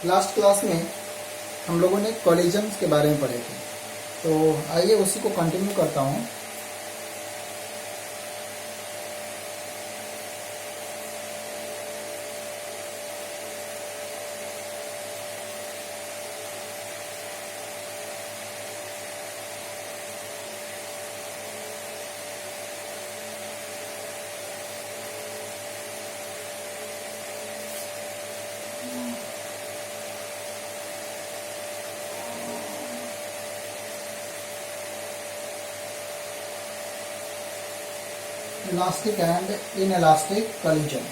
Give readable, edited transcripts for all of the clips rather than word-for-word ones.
Last class में हम लोगों ने कॉलिजन्स के बारे में पढ़े थे, तो आइए उसी को कंटिन्यू करता हूँ। इलास्टिक एंड इनइलास्टिक कॉलिजन,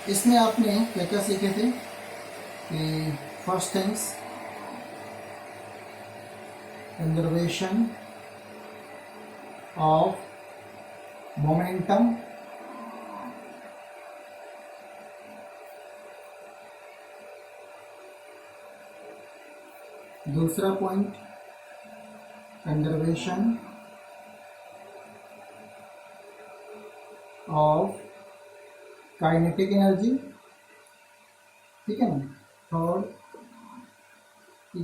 इसमें आपने क्या क्या सीखे थे कि first things conservation of momentum, दूसरा point conservation of kinetic energy, ठीक है ना। Third,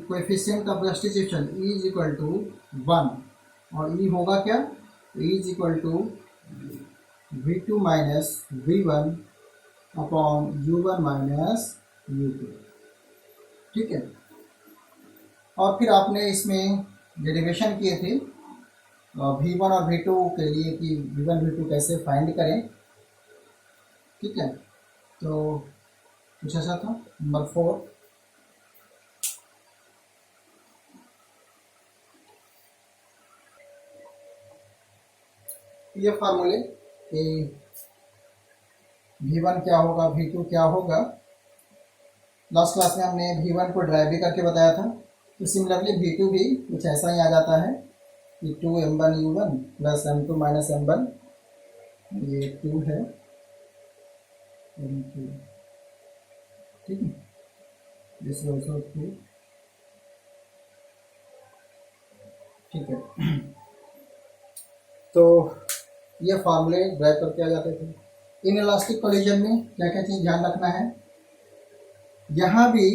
coefficient of substitution E is equal to 1, और E होगा क्या, E is equal to V2 minus V1 upon U1 minus U2, ठीक है। और फिर आपने इसमें डेरिवेशन किए थे V1 और V2 के लिए कि V1 V2 कैसे फाइंड करें, ठीक है। तो कुछ ऐसा था। नंबर 4, ये फार्मूले कि V1 क्या होगा, V2 क्या होगा। लास्ट क्लास में हमने V1 को ड्राइव भी करके बताया था, तो सिमिलरली V2 भी कुछ ऐसा ही आ जाता है कि 2m1u1 plus m2 minus m1, ये 2 है m2, ठीक है। दिस ऑल्सो 2, ठीक है। तो ये फार्मूले ड्राइव करके आ जाते थे। इन इलास्टिक कोलिजन में क्या क्या चीज़ ध्यान रखना है, यहाँ भी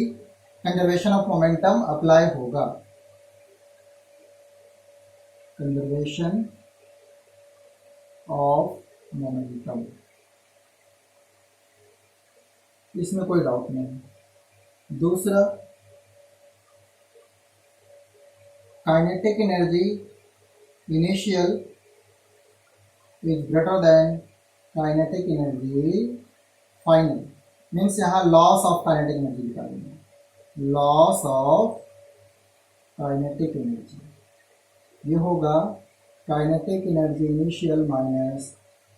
कंजर्वेशन ऑफ मोमेंटम अप्लाई होगा। कंजर्वेशन ऑफ मोमेंटम, इसमें कोई डाउट नहीं है। दूसरा, kinetic energy initial is greater then kinetic energy final, means यहाँ लॉस ऑफ काइनेटिक एनर्जी निकालेंगे। लॉस ऑफ काइनेटिक एनर्जी, ये होगा kinetic energy initial minus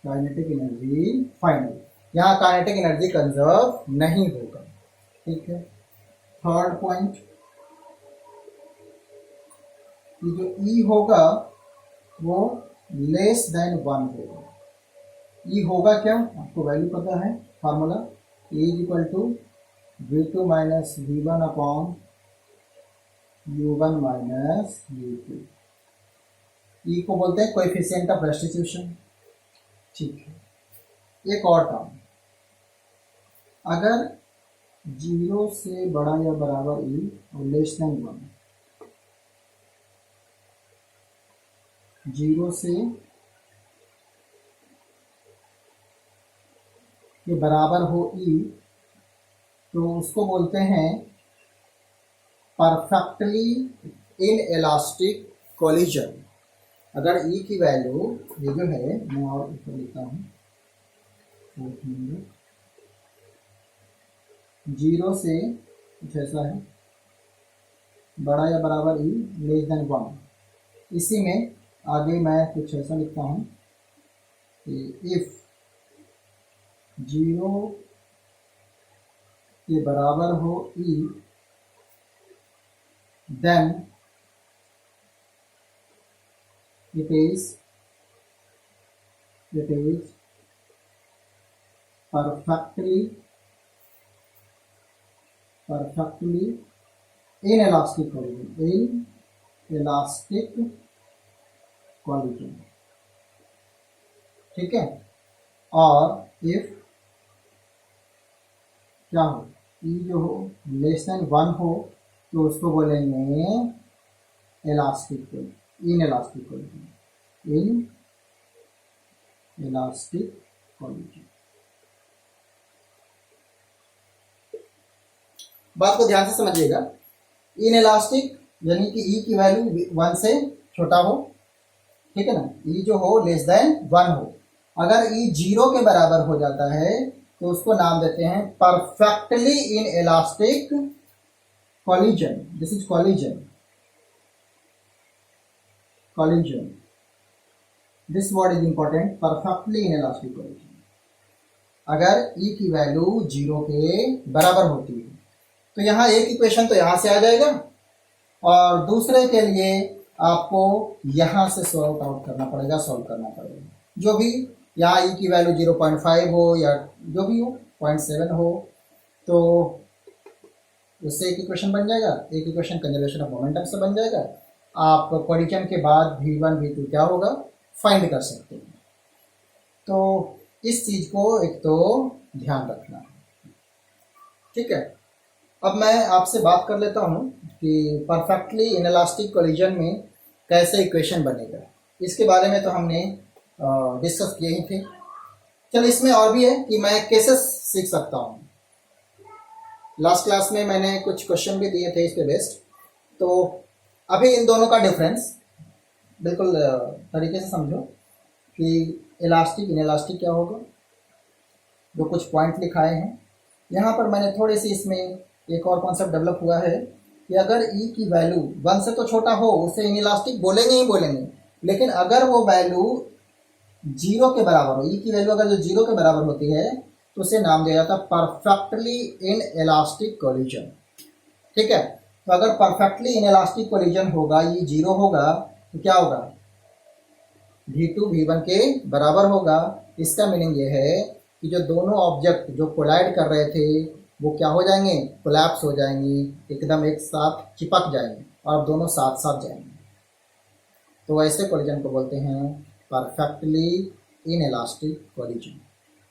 kinetic energy final. यहाँ काइनेटिक एनर्जी कंजर्व नहीं होगा, ठीक है। थर्ड पॉइंट, ये जो E होगा वो लेस देन 1 होगा। E होगा क्या, आपको वैल्यू पता है, formula E is equal to V2 minus V1 upon U1 minus U2। E को बोलते हैं कोएफिशिएंट ऑफ सब्स्टिट्यूशन, ठीक है। एक और काम, अगर 0 से बड़ा या बराबर E और लेस देन 1, 0 से के बराबर हो E, तो उसको बोलते हैं परफेक्टली इनइलास्टिक कोलिजन। अगर E की वैल्यू ये जो है, मैं और ऊपर लिखता हूँ, 0 से कुछ ऐसा है, बड़ा या बराबर E लेस देन 1, इसी में आगे मैं कुछ ऐसा लिखता हूँ कि इफ 0 के बराबर हो E, then it is perfectly inelastic collision, ठीक है। और इफ क्या हो, ई जो हो लेस देन 1 हो तो उसको बोलेंगे elastic, in elastic collision, in elastic collision. बात को ध्यान से समझिएगा, इन इलास्टिक यानी कि ई की वैल्यू 1 से छोटा हो, ठीक है ना, ई जो हो लेस देन 1 हो। अगर ई 0 के बराबर हो जाता है तो उसको नाम देते हैं perfectly in elastic collision. This is collision, collision, this word is important, perfectly in elastic collision. अगर ई की वैल्यू 0 के बराबर होती है तो यहाँ एक इक्वेशन तो यहाँ से आ जाएगा और दूसरे के लिए आपको यहाँ से सॉल्व आउट करना पड़ेगा, सॉल्व करना पड़ेगा। जो भी यहाँ ई की वैल्यू 0.5 हो या जो भी हो 0.7 हो तो उससे एक इक्वेशन बन जाएगा, एक इक्वेशन कंजर्वेशन ऑफ मोमेंटम से बन जाएगा। आप कोलिजन के बाद V1 V2 क्या होगा फाइंड कर सकते हैं। तो इस चीज को एक तो ध्यान रखना है, ठीक है। अब मैं आपसे बात कर लेता हूँ कि परफेक्टली इनइलास्टिक कोलिजन में कैसे इक्वेशन बनेगा, इसके बारे में तो हमने डिस्कस किए ही थे। चलो इसमें और भी है कि मैं केसेस सीख सकता हूँ। लास्ट क्लास में मैंने कुछ क्वेश्चन भी दिए थे इस पे बेस्ड। तो अभी इन दोनों का डिफरेंस बिल्कुल तरीके से समझो कि इलास्टिक इनइलास्टिक क्या होगा, जो कुछ पॉइंट लिखाए हैं यहाँ पर। मैंने थोड़ी सी इसमें एक और कॉन्सेप्ट डेवलप हुआ है कि अगर ई की वैल्यू 1 से तो छोटा हो उसे इनइलास्टिक बोलेंगे ही बोलेंगे, लेकिन अगर वो वैल्यू 0 के बराबर हो, ई की वैल्यू अगर जो 0 के बराबर होती है तो उसे नाम दिया जाता है परफेक्टली इन इलास्टिक कोलिजन, ठीक है। तो अगर परफेक्टली इन इलास्टिक कोलिजन होगा, ये 0 होगा तो क्या होगा, V2 V1 के बराबर होगा। इसका मीनिंग ये है कि जो दोनों ऑब्जेक्ट जो कोलाइड कर रहे थे वो क्या हो जाएंगे, कोलैप्स हो जाएंगी, एकदम एक साथ चिपक जाएंगे और दोनों साथ साथ जाएंगे। तो ऐसे कोलिजन को बोलते हैं परफेक्टली इन इलास्टिक कोलिजन।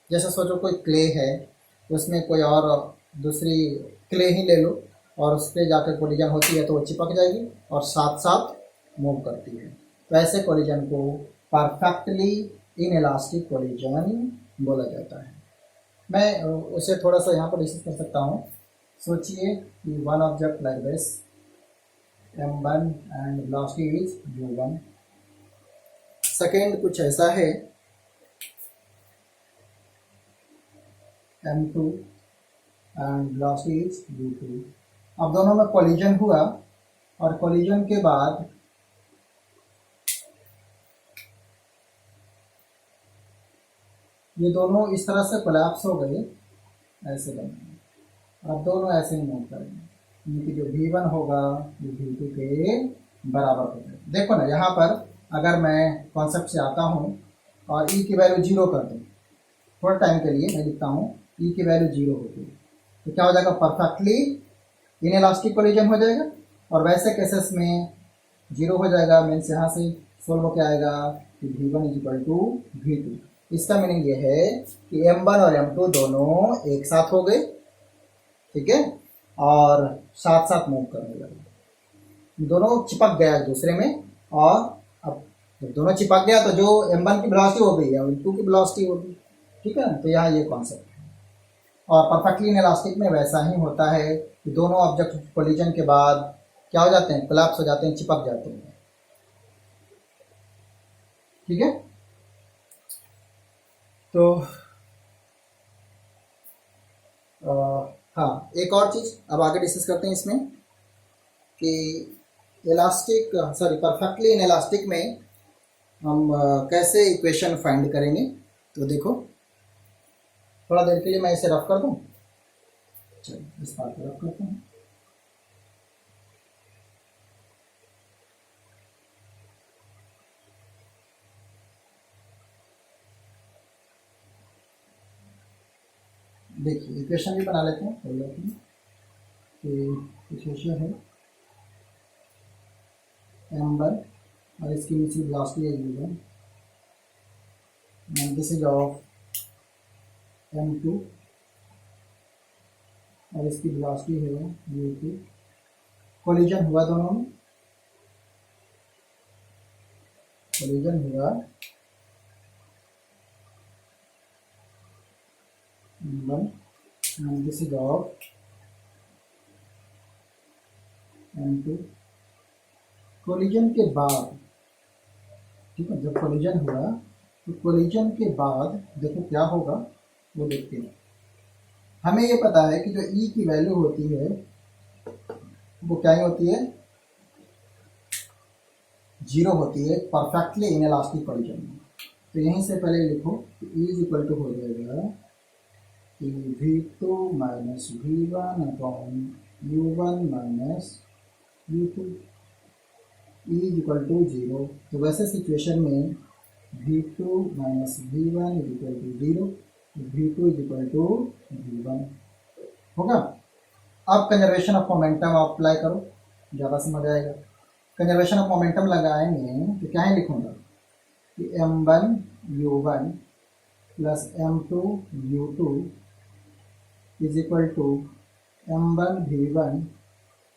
जैसे सोचो कोई क्ले है, उसमें कोई और दूसरी क्ले ही ले लो और उस पर जाकर कोलिजन होती है तो वो चिपक जाएगी और साथ साथ मूव करती है। तो ऐसे कोलिजन को परफेक्टली इन इलास्टिक कोलिजन बोला जाता है। मैं उसे थोड़ा सा यहाँ पर डिस्कस कर सकता हूँ। सोचिए कि one object like this M1 and velocity is V1। Second कुछ ऐसा है M2 and velocity is V2। अब दोनों में कोलिजन हुआ और कोलिजन के बाद ये दोनों इस तरह से कोलैप्स हो गए, ऐसे बनेंगे। अब दोनों ऐसे ही मूव करेंगे, क्योंकि जो V1 होगा वो V2 के बराबर हो जाएगा। देखो ना यहाँ पर अगर मैं कॉन्सेप्ट से आता हूँ और E की वैल्यू 0 कर दूँ, थोड़ा टाइम के लिए मैं लिखता हूँ E की वैल्यू 0 होती है तो क्या हो जाएगा, परफेक्टली इनइलास्टिक कोलिजन हो जाएगा। और वैसे केसेस में 0 हो जाएगा, मीन्स यहाँ से सोल्व होकर आएगा कि V1 is equal to V2। इसका मीनिंग ये है कि M1 और M2 दोनों एक साथ हो गए, ठीक है, और साथ साथ मूव करने लगे, दोनों चिपक गया एक दूसरे में। और अब जब दोनों चिपक गया तो जो M1 की वेलोसिटी हो गई M2 की वेलोसिटी होगी, ठीक है। तो यहाँ ये कॉन्सेप्ट है। और परफेक्टली इनइलास्टिक में वैसा ही होता है कि दोनों ऑब्जेक्ट कोलिजन के बाद क्या हो जाते हैं, कोलैप्स हो जाते हैं, चिपक जाते हैं, ठीक है। तो हाँ, एक और चीज़ अब आगे डिस्कस करते हैं इसमें कि elastic sorry perfectly in elastic में हम कैसे इक्वेशन फाइंड करेंगे। तो देखो थोड़ा देर के लिए मैं इसे रफ कर दूं, चलिए इस बात को रफ करते हैं। देखिए इक्वेशन भी बना लेते हैं, कर लेते हैं कि इक्वेशन है M1 और इसकी नीचे वेलोसिटी है V1 and this is of M2 और इसकी वेलोसिटी है u2। कोलिजन हुआ दोनों में, कोलिजन हुआ m1 and this is of m2। Collision के बाद, ठीक है, जब कोलिजन हुआ तो कोलिजन के बाद देखो क्या होगा वो देखते हैं। हमें ये पता है कि जो E की वैल्यू होती है वो क्या ही होती है, 0 होती है परफेक्टली इनइलास्टिक कोलिजन में। तो यहीं से पहले लिखो कि E इज इक्वल टू हो जाएगा कि V2 minus V1 upon U1 minus U2। E is equal to 0। तो वैसे सिचुएशन में V2 minus V1 is equal to 0, V2 is equal to V1 होगा। अब कंजर्वेशन ऑफ मोमेंटम अप्लाई करो, ज़्यादा समझ आएगा। कंजर्वेशन ऑफ मोमेंटम लगाएंगे तो क्या है लिखूंगा कि m1 u1 plus m2 u2 is equal to m1 v1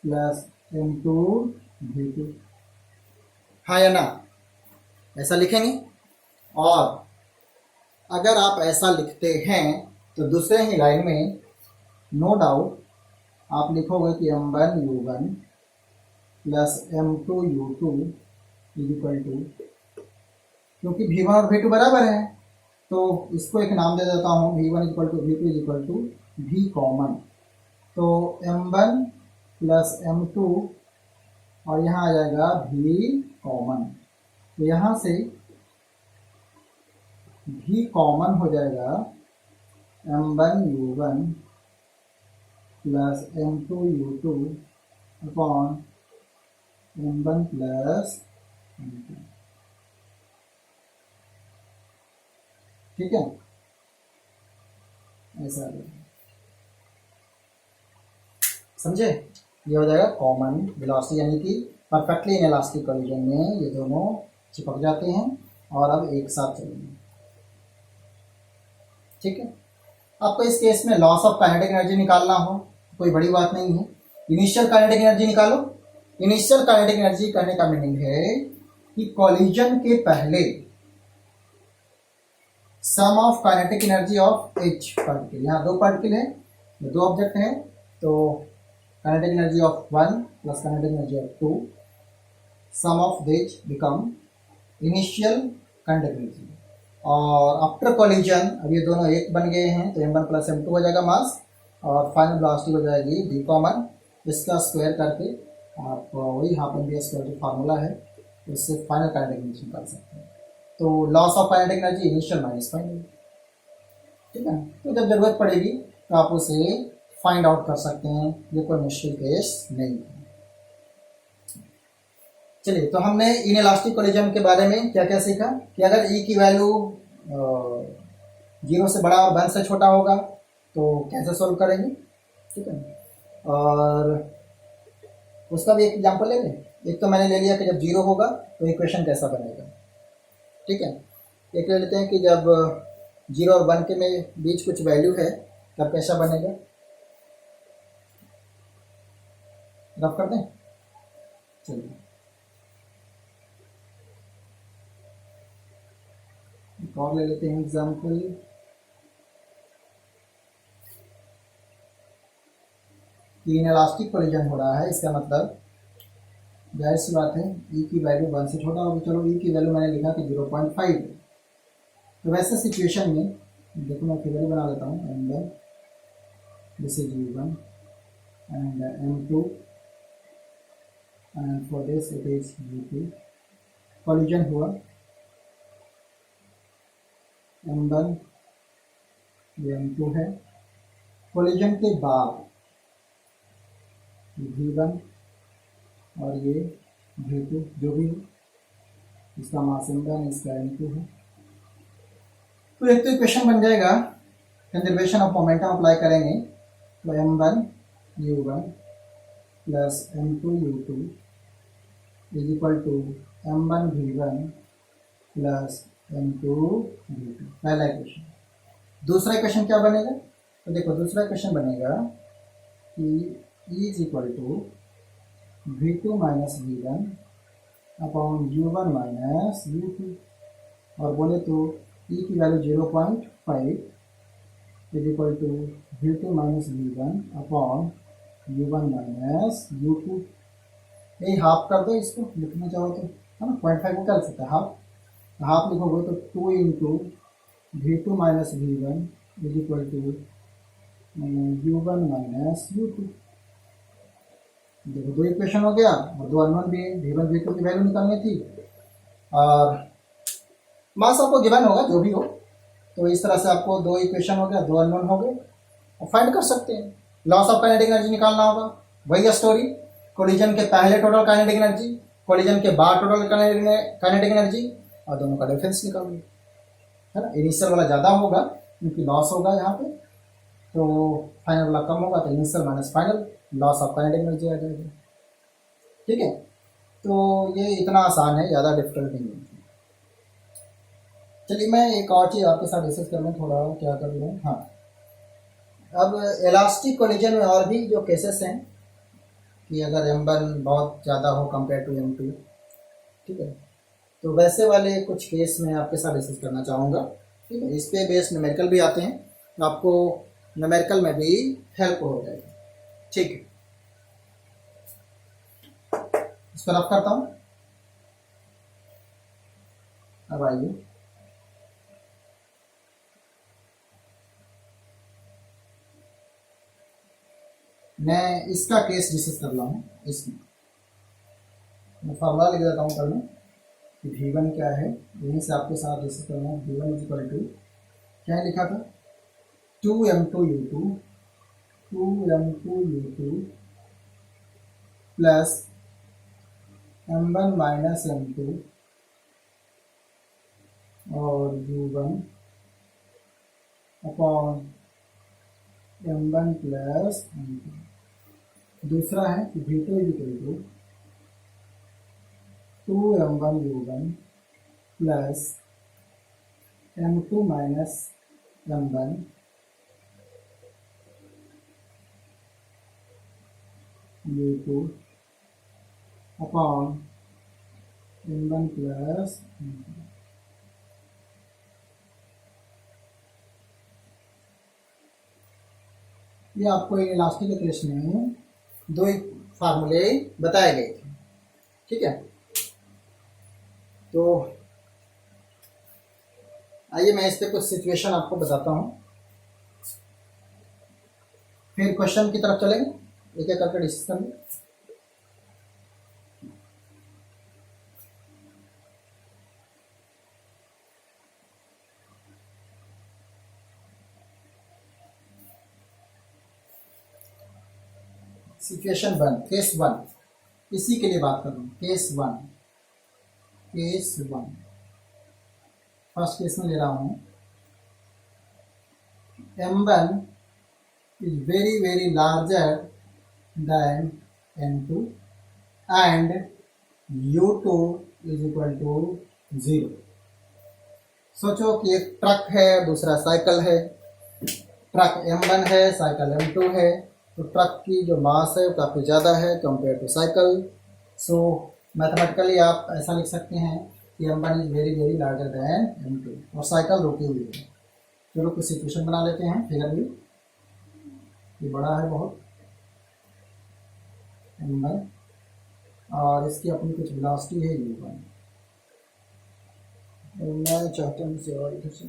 plus m2 v2। हाँ या ना, ऐसा लिखेंगे। और अगर आप ऐसा लिखते हैं तो दूसरे ही लाइन में नो डाउट आप लिखोगे कि m1 u1 plus m2 u2 is equal to, क्योंकि v1 और v2 बराबर है तो इसको एक नाम दे देता हूँ, v1 equal to v2 is equal to v common. तो m1 प्लस m2 और यहाँ आ जाएगा v कॉमन। तो यहाँ से v कॉमन हो जाएगा m1 u1 plus m2 u2 upon m1 plus m2। ठीक है, ऐसा समझे। ये हो जाएगा कॉमन वेलोसिटी, यानी कि परफेक्टली इनइलास्टिक कोलिजन में ये दोनों चिपक जाते हैं और अब एक साथ चलेंगे। ठीक है, आपको इस केस में लॉस ऑफ काइनेटिक एनर्जी निकालना हो कोई बड़ी बात नहीं है, इनिशियल काइनेटिक एनर्जी निकालो। इनिशियल काइनेटिक एनर्जी करने का मीनिंग है कि कोलिजन के पहले sum of kinetic energy of each particle, यहाँ 2 पार्टिकल है, 2 ऑब्जेक्ट है, तो kinetic energy of 1 plus kinetic energy of 2, sum of this become initial kinetic energy. और आफ्टर कोलिजन अब ये दोनों एक बन गए हैं तो m1 प्लस m2 हो जाएगा मास, और फाइनल वेलोसिटी हो जाएगी v कॉमन। इसका स्क्वायर करके आप वही हाफ एम बी स्क्वायर जो फार्मूला है उससे फाइनल काइनेटिक एनर्जी निकाल सकते हैं। तो loss of kinetic energy initial minus final. ठीक है, तो जब जरूरत पड़ेगी तो आप उसे फाइंड आउट कर सकते हैं, ये कोई मुश्किल केस नहीं है। चलिए, तो हमने इनइलास्टिक कोलिजन के बारे में क्या क्या सीखा कि अगर E की वैल्यू 0 से बड़ा और 1 से छोटा होगा तो कैसे सोल्व करेंगे। ठीक है, और उसका भी एक एग्जांपल ले लें। एक तो मैंने ले लिया कि जब 0 होगा तो इक्वेशन कैसा बनेगा। ठीक है, एक ले लेते हैं कि जब 0 और 1 के में बीच कुछ वैल्यू है तब कैसा बनेगा। रफ कर दें, चलिए एक और ले लेते हैं एग्जाम्पल। इनइलास्टिक कोलिजन हो रहा है, इसका मतलब जाहिर सी बात है E की वैल्यू 1 से छोटा होगी। चलो E की वैल्यू मैंने लिखा कि 0.5 है, तो वैसे सिचुएशन में देखो मैं फिगर बना लेता हूँ। And this is U1 and M2 and for this it is U2। Collision हुआ, M1 ये M2 है। कोलिजन के बाद V1 और ये V2 जो भी है, इसका मास M1 इसका M2 है। तो एक तो इक्वेशन बन जाएगा, कंजर्वेशन ऑफ मोमेंटम अप्लाई करेंगे तो M1 U1 plus M2 U2 is equal to M1 V1 plus M2 V2, पहला इक्वेशन। दूसरा इक्वेशन क्या बनेगा, तो देखो दूसरा इक्वेशन बनेगा कि E is equal to V2 minus V1 upon U1 minus U2, और बोले तो E की वैल्यू 0.5 is equal to V2 minus V1 upon U1 minus U2। यही हाफ कर दो, इसको लिखना चाहो तो, है ना, 0.5 को क्या लिख सकते हैं, हाफ। हाफ लिखोगे तो 2 into V2 minus V1 is equal to U1 minus U2। देखो दो इक्वेशन हो गया, और दो अननोन भी है, V1 V2 की वैल्यू निकालनी थी, और मास आपको गिवन होगा जो भी हो। तो इस तरह से आपको दो इक्वेशन हो गया, दो अननोन हो गए, और फाइंड कर सकते हैं। लॉस ऑफ काइनेटिक एनर्जी निकालना होगा, वही स्टोरी, कोलिजन के पहले टोटल काइनेटिक एनर्जी, कोलिजन के बाद टोटल काइनेटिक एनर्जी, और दोनों का डिफरेंस निकालना है ना। इनिशियल वाला ज़्यादा होगा क्योंकि लॉस होगा यहाँ पे, तो फाइनल वाला कम होगा, तो initial minus final, loss of kinetic energy आ जाएगा। ठीक है, तो ये इतना आसान है, ज़्यादा डिफिकल्ट नहीं है। चलिए मैं एक और चीज़ आपके साथ डिस्कस कर लूँ, थोड़ा क्या कर लूँ। हाँ, अब इलास्टिक कोलिजन में और भी जो केसेस हैं कि अगर M1 बहुत ज़्यादा हो कंपेयर टू M2, ठीक है, तो वैसे वाले कुछ केस में आपके साथ डिस्कस करना चाहूँगा। ठीक है, इस पे बेस्ड न्यूमेरिकल भी आते हैं, तो आपको न्यूमेरिकल में भी हेल्प हो जाएगी। ठीक है, इसको रफ करता हूँ। अब आइए, मैं इसका केस डिस्कस कर रहा हूँ। इसमें मैं फॉर्मूला लिख देता हूँ पहले कि V1 क्या है, यहीं से आपके साथ डिस्कस करना है। V1 इज इक्वल टू क्या लिखा था, 2m2u2 plus M1 minus M2 और U1 upon M1 plus M2। दूसरा है कि V2 is equal to 2m1u1 plus M2 minus M1 U2 upon M1 plus M2। ये आपको इलास्टिक के केस में दो फार्मूले बताए गए थे। ठीक है, तो आइए मैं इस पे कुछ सिचुएशन आपको बताता हूँ, फिर क्वेश्चन की तरफ चलेंगे, एक एक करके डिस्कस करेंगे। सिचुएशन 1, केस 1, इसी के लिए बात कर रहा हूँ। केस 1 फर्स्ट केस में ले रहा हूँ, M1 is very very larger than M2 and U2 is equal to 0। सोचो कि एक ट्रक है, दूसरा साइकिल है। ट्रक M1 है, साइकिल M2 है, तो ट्रक की जो मास है वो काफ़ी ज़्यादा है compare to cycle. So mathematically आप ऐसा लिख सकते हैं कि M1 is very very larger than M2 और साइकिल रुकी हुई है। चलो कुछ सिचुएशन बना लेते हैं, फिगर भी ये बड़ा है बहुत M1 और इसकी अपनी कुछ वेलोसिटी है U1। मैं चाहता हूँ इसे और इधर से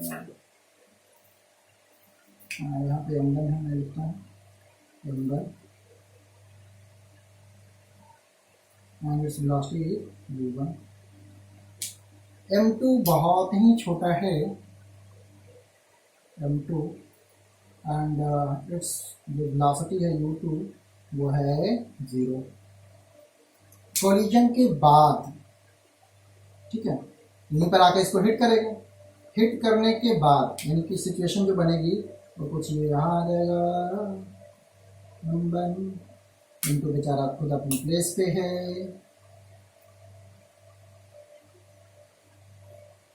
यहाँ पे M1 है, मैं लिखता हूँ M1 and its velocity is U1। M2 बहुत ही छोटा है, M2 एंड इट्स जो वेलोसिटी है U2 वो है 0। कोलिजन के बाद, ठीक है, यहीं पर आके इसको हिट करेगा। हिट करने के बाद यानी कि सिचुएशन जो बनेगी वो कुछ ये यहाँ आ जाएगा। M1 इनको बेचारा खुद अपनी प्लेस पे है।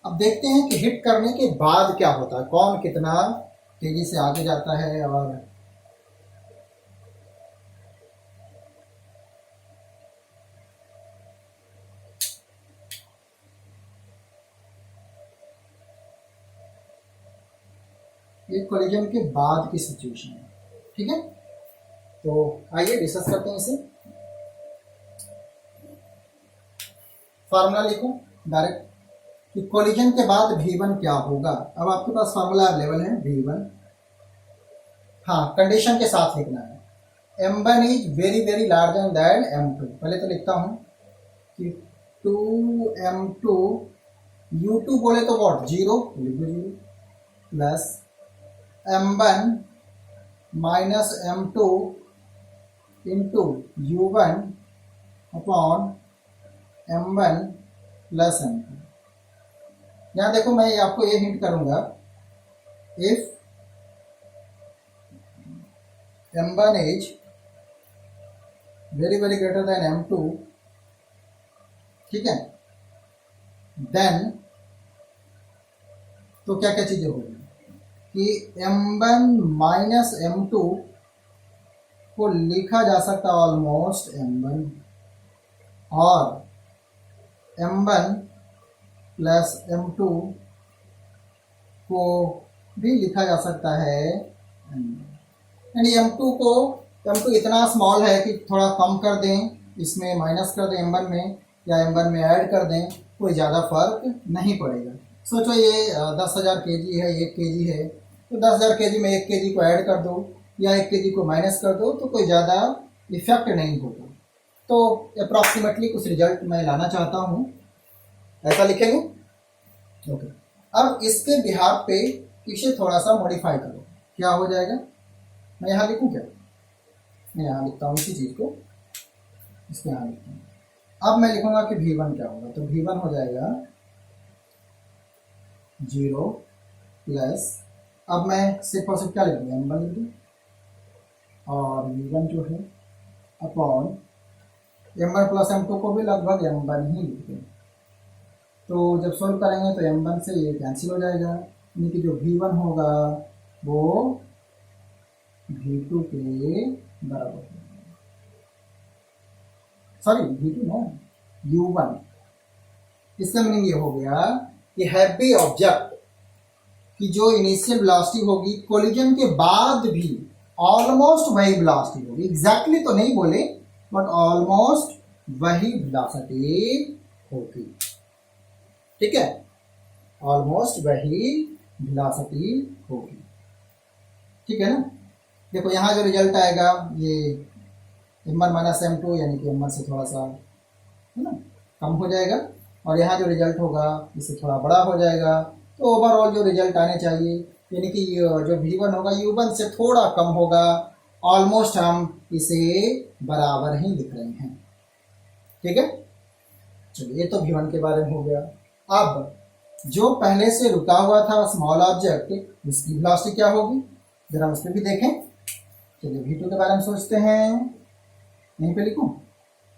अब देखते हैं कि हिट करने के बाद क्या होता है, कौन कितना तेजी से आगे जाता है और ये कोलिजन के बाद की सिचुएशन है, ठीक है। तो आइए डिस्कस करते हैं इसे। फार्मूला लिखो डायरेक्ट कि कोलिजन के बाद V1 क्या होगा। अब आपके पास फार्मूला अवेलेबल है V1, हाँ कंडीशन के साथ लिखना है। M1 is very very larger than M2। पहले तो लिखता हूं कि 2M2 U2 बोले तो व्हाट 0 लिख दो 0 plus M1 minus M2 into U1 upon M1 plus M2। यहाँ देखो मैं आपको ये हिंट करूंगा, if M1 is very very greater than M2, ठीक है, देन तो क्या क्या चीजें होगी कि M1 माइनस M2 को लिखा जा सकता है ऑलमोस्ट M1, और M1 प्लस M2 को भी लिखा जा सकता है यानी M2 इतना स्मॉल है कि थोड़ा कम कर दें, इसमें माइनस कर दें M1 में, या M1 में ऐड कर दें, कोई ज़्यादा फर्क नहीं पड़ेगा। सोचो ये 10,000 kg है, 1 kg है, तो 10,000 kg में 1 kg को ऐड कर दो या 1 kg को माइनस कर दो तो कोई ज़्यादा इफेक्ट नहीं होगा। तो अप्रॉक्सीमेटली कुछ रिजल्ट मैं लाना चाहता हूँ, ऐसा लिखेंगे। ओके, अब इसके बिहार पे इसे थोड़ा सा मॉडिफाई करो, क्या हो जाएगा। मैं यहाँ लिखूँ क्या, मैं यहाँ लिखता हूँ इसी चीज़ को, इसके यहाँ लिखता हूँ। अब मैं लिखूँगा कि V1 क्या होगा, तो V1 हो जाएगा 0 प्लस, अब मैं सिर्फ और सिर्फ क्या लिखूँगा M1 लिख दूँ, और V1 जो है अपॉन M1 प्लस M2 को भी लगभग M1 ही लिख दें। तो जब सॉल्व करेंगे तो M1 से ये कैंसिल हो जाएगा, यानी कि जो V1 होगा वो V2 के बराबर होगा, सॉरी V2 ना U1। इसका मीनिंग ये हो गया कि हैवी ऑब्जेक्ट की जो इनिशियल वेलोसिटी होगी कोलिजन के बाद भी ऑलमोस्ट वही वेलोसिटी होगी, एग्जैक्टली तो नहीं बोले बट ऑलमोस्ट वही वेलोसिटी होगी, ठीक है, ऑलमोस्ट वही वेलोसिटी होगी, ठीक है ना। देखो यहाँ जो रिजल्ट आएगा ये M1 माइनस M2 यानी कि M1 से थोड़ा सा है ना कम हो जाएगा, और यहाँ जो रिजल्ट होगा इससे थोड़ा बड़ा हो जाएगा। तो ओवरऑल जो रिजल्ट आने चाहिए यानी कि जो V1 होगा U1 से थोड़ा कम होगा, ऑलमोस्ट हम इसे बराबर ही लिख रहे हैं, ठीक है। चलिए ये तो V1 के बारे में हो गया। अब जो पहले से रुका हुआ था स्मॉल ऑब्जेक्ट, उसकी वेलोसिटी क्या होगी जरा उस पर भी देखें। चलिए V2 के बारे में सोचते हैं, यहीं पे लिखूं,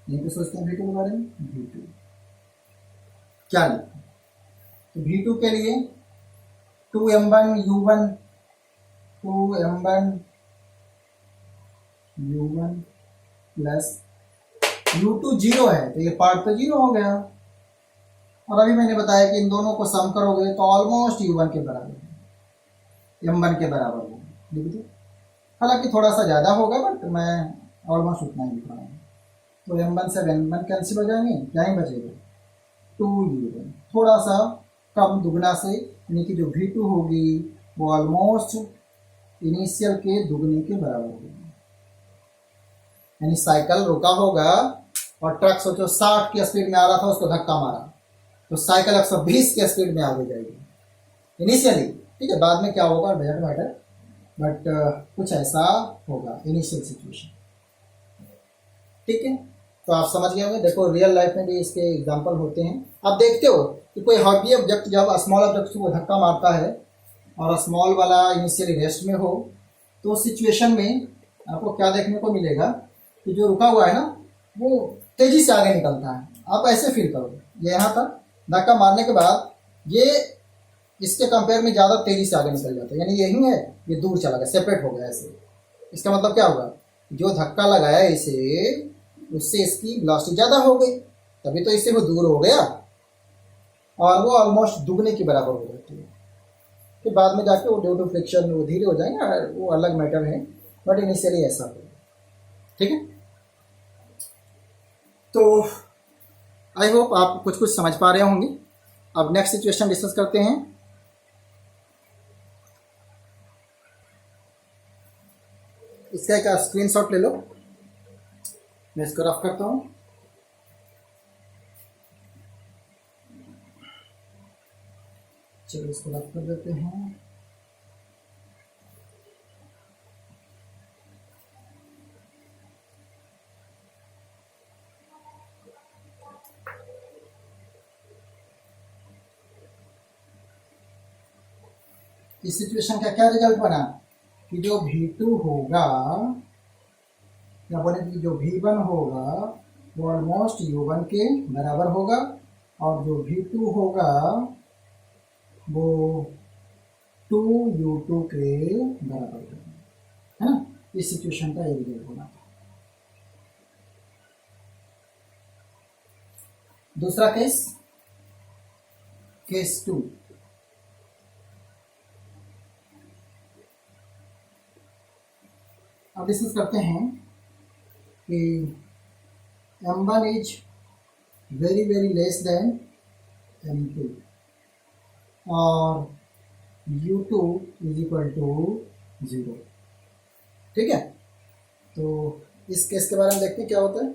यहीं पे सोचते हैं V2 के बारे में। V2 क्या लिखूं, तो V2 के लिए 2M1 U1 प्लस U2 0 है तो ये पार्ट तो 0 हो गया, और अभी मैंने बताया कि इन दोनों को सम करोगे तो ऑलमोस्ट U1 के बराबर है, M1 के बराबर होगा, लिख दो। हालांकि थोड़ा सा ज़्यादा होगा बट मैं ऑलमोस्ट उतना ही लिख रहा हूँ। तो M1 से M1 कैंसिल हो जाएंगे, क्या ही बचेगा 2U1, थोड़ा सा कम दुगना से, यानी कि जो V2 होगी वो ऑलमोस्ट इनिशियल के दुगने के बराबर होगी। यानी साइकिल रुका होगा और ट्रक सोचो 60 की स्पीड में आ रहा था, उसको धक्का मारा तो साइकिल 120 की स्पीड में आगे जाएगी इनिशियली, ठीक है। बाद में क्या होगा डजंट मैटर, बट कुछ ऐसा होगा इनिशियल सिचुएशन, ठीक है। तो आप समझ गए होंगे। देखो रियल लाइफ में भी इसके एग्जांपल होते हैं। आप देखते हो कि कोई हैवी ऑब्जेक्ट जब स्मॉल ऑब्जेक्ट को धक्का मारता है और स्मॉल वाला इनिशियली रेस्ट में हो, तो सिचुएशन में आपको क्या देखने को मिलेगा कि जो रुका हुआ है ना वो तेजी से आगे निकलता है। आप ऐसे फील करो, ये यहाँ था, धक्का मारने के बाद ये इसके कंपेयर में ज़्यादा तेजी से आगे निकल जाता है, यानी यही है ये दूर चला गया, सेपरेट हो गया ऐसे। इसका मतलब क्या होगा, जो धक्का लगाया इसे उससे इसकी वेलोसिटी ज़्यादा हो गई, तभी तो इससे वो दूर हो गया और वो ऑलमोस्ट दुगने के बराबर हो जाती है। फिर बाद में जाके वो ड्यू टू फ्रिक्शन वो धीरे हो जाएंगे, वो अलग मैटर है, बट इनिशियली ऐसा हो। ठीक है, तो आई होप आप कुछ कुछ समझ पा रहे होंगे। अब नेक्स्ट सिचुएशन डिस्कस करते हैं। इसका एक स्क्रीनशॉट ले लो, मैं इसको रफ करता हूँ। चलो इसको रफ कर देते हैं। इस सिचुएशन का क्या रिजल्ट बना कि जो V2 होगा या बोले कि जो V1 होगा वो ऑलमोस्ट U1 के बराबर होगा, और जो V2 होगा वो 2U2 के बराबर होगा, है ना। इस सिचुएशन का ये रिजल्ट होगा। दूसरा केस, केस 2। अब डिस्कस करते हैं कि M1 is very very less than M2 और U2 इज इक्वल टू 0। ठीक है, तो इस केस के बारे में देखते हैं क्या होता है।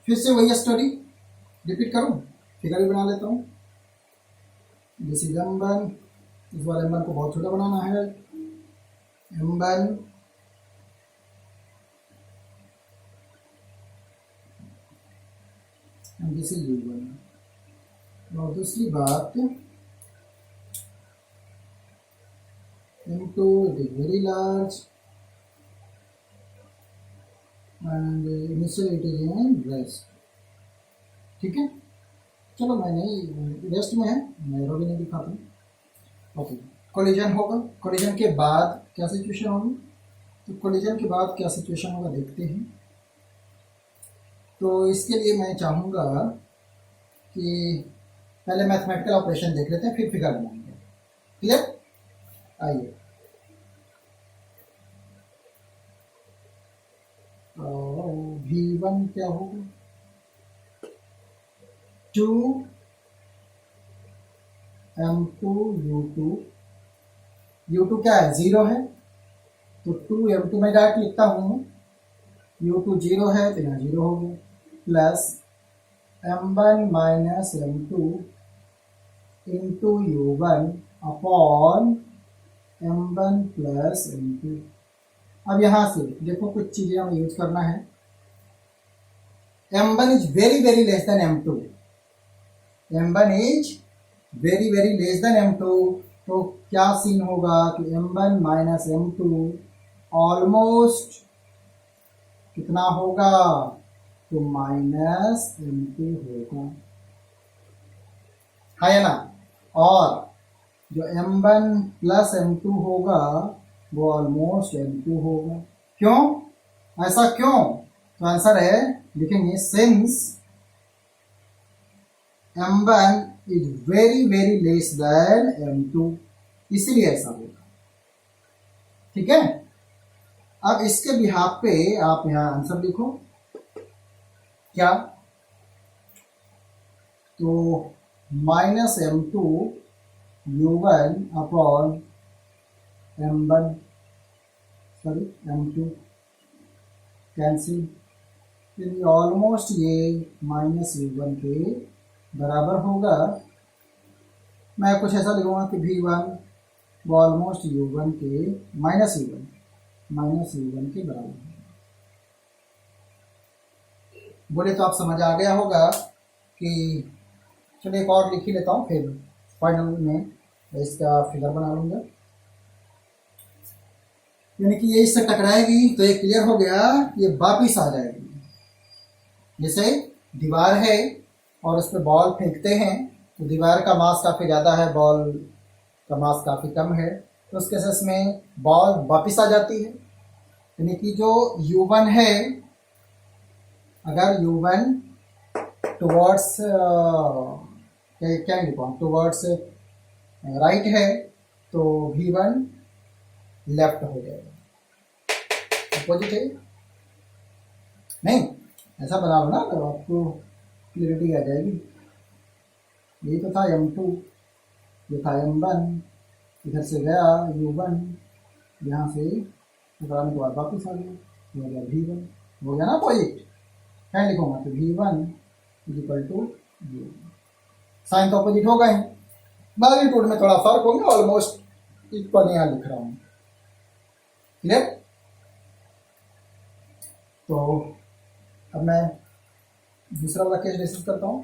फिर से वही स्टोरी रिपीट करूं, फिगर भी बना लेता हूं। दिस इज M1, इस बार M1 को बहुत छोटा बनाना है। M1 and this is U1। और दूसरी बात, M2 it is very large and initially it is in rest। ठीक है, चलो मैं नहीं रेस्ट में है, मैं एरो भी नहीं दिखाता हूँ। ओके, कोलिजन होगा। कोलिजन के बाद क्या सिचुएशन होगी, तो कोलिजन के बाद क्या सिचुएशन होगा देखते हैं। तो इसके लिए मैं चाहूँगा कि पहले मैथमेटिकल ऑपरेशन देख लेते हैं, फिर फिगर बनाएंगे। क्लियर, आइए। V1 क्या होगा, 2M2 U2। U2 क्या है, 0 है, तो 2M2 में डायरेक्ट लिखता हूँ। U2 0 है तो यहाँ 0 हो गया, plus M1 minus M2 into U1 upon M1 plus M2। अब यहाँ से देखो कुछ चीज़ें हमें यूज करना है। M1 is very very less than M2। M1 is very very less than M2, तो क्या सीन होगा कि M1 माइनस M2 ऑलमोस्ट कितना होगा, तो माइनस M2 होगा, है ना। और जो M1 प्लस M2 होगा वो ऑलमोस्ट M2 होगा। क्यों, ऐसा क्यों, तो आंसर है लिखेंगे since M1 is very very less than M2, इसलिए ऐसा होगा। ठीक है, अब इसके बिहाफ पे आप यहाँ आंसर लिखो क्या, तो minus M2 U1 upon M1 sorry M2 cancel, almost ये माइनस U1 के बराबर होगा। मैं कुछ ऐसा लिखूंगा कि V1 वो ऑलमोस्ट U1 के माइनस U1 के बराबर है। बोले तो आप समझ आ गया होगा कि चलिए एक और लिख ही लेता हूँ, फिर फाइनल में इसका फिगर बना लूंगा। यानी कि ये इससे टकराएगी तो ये क्लियर हो गया, ये वापिस आ जाएगी। जैसे दीवार है और उस पर बॉल फेंकते हैं तो दीवार का मास काफ़ी ज़्यादा है, बॉल का मास काफ़ी कम है, तो उस केसेस में बॉल वापिस आ जाती है। यानी कि जो U1 है, अगर U1 टुवर्ड्स क्या लिखा टुवर्ड्स राइट है तो V1 लेफ्ट हो जाएगा, अपोजिट है नहीं, ऐसा बना लो ना तो आपको क्लियरिटी आ जाएगी। ये तो था M2, ये था M1, इधर से गया U1, यहाँ से उतराने के बाद वापस आ गया, ये हो गया V1, हो गया ना अपोजिट। क्या लिखूंगा तो V1 equal to U1, sign तो अपोजिट हो गए हैं, मैग्नीट्यूड में थोड़ा फर्क होंगे, ऑलमोस्ट इक्वल यहाँ लिख रहा हूँ। क्लियर? तो अब मैं दूसरा वाला केस डिस्कस करता हूँ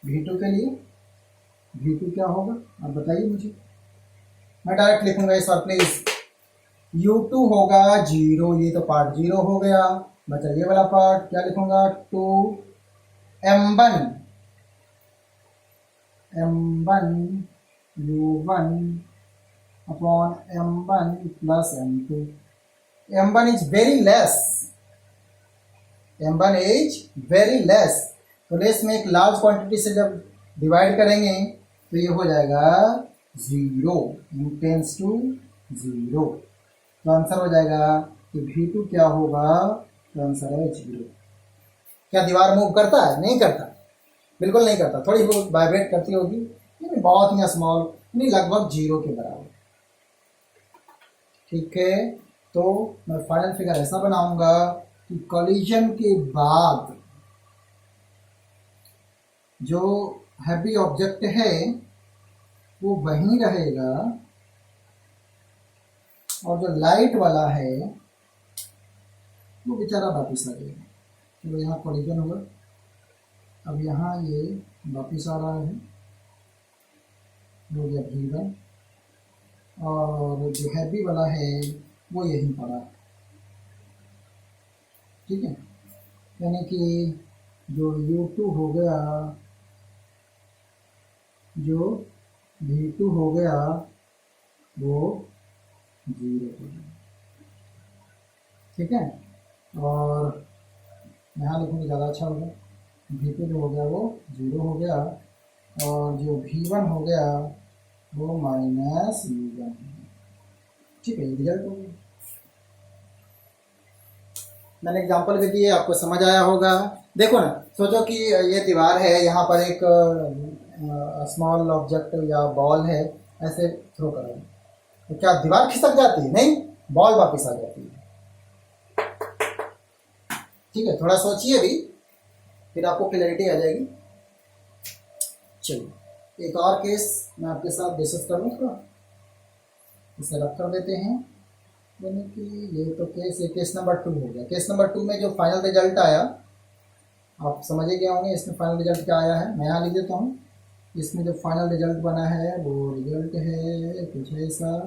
V2 के लिए। V2 क्या होगा अब बताइए मुझे, मैं डायरेक्ट लिखूंगा इस बार प्लीज। U2 होगा 0, ये तो पार्ट 0 हो गया, बचा ये वाला पार्ट, क्या लिखूंगा 2M1 U1 upon M1 plus M2। M1 is very less, M1 is very less, तो लेस में एक लार्ज क्वांटिटी से जब डिवाइड करेंगे तो ये हो जाएगा 0, टेंस टू 0, तो आंसर हो जाएगा कि V2 क्या होगा, तो आंसर है 0। क्या दीवार मूव करता है? नहीं करता, बिल्कुल नहीं करता, थोड़ी बहुत वाइब्रेट करती होगी, लेकिन बहुत ही स्मॉल, नहीं लगभग 0 के बराबर। ठीक है, तो मैं फाइनल फिगर ऐसा बनाऊंगा कि कॉलिजन के बाद जो हैवी ऑब्जेक्ट है वो वहीं रहेगा, और जो लाइट वाला है वो बेचारा वापिस आ जाएगा। चलो यहाँ कॉलिजन होगा, अब यहाँ ये वापिस आ रहा है, हो गया V1, और जो हैवी वाला है वो यहीं पड़ा है। ठीक है, यानी कि जो U2 हो गया, जो V2 हो गया वो 0 हो गया। ठीक है, और यहाँ लिखूँगी ज़्यादा अच्छा होगा, V2 जो हो गया वो 0 हो गया, और जो V1 हो गया वो माइनस U1। ठीक है, ये रिजल्ट हो गया। मैंने एग्जांपल भी दिए, आपको समझ आया होगा। देखो ना, सोचो कि ये दीवार है, यहाँ पर एक स्मॉल ऑब्जेक्ट या बॉल है, ऐसे थ्रो करो तो क्या दीवार खिसक जाती है? नहीं, बॉल वापस आ जाती है। ठीक है, थोड़ा सोचिए भी, फिर आपको क्लैरिटी आ जाएगी। चलिए एक और केस मैं आपके साथ डिस्कस करूँ, थोड़ा इसे रख कर देते हैं, यानी कि ये तो केस नंबर 2 हो गया। केस नंबर 2 में जो फाइनल रिजल्ट आया आप समझ ही गए होंगे, इसमें फाइनल रिजल्ट क्या आया है, मैं यहाँ लिख देता हूँ। इसमें जो फाइनल रिजल्ट बना है वो रिजल्ट है कुछ ऐसा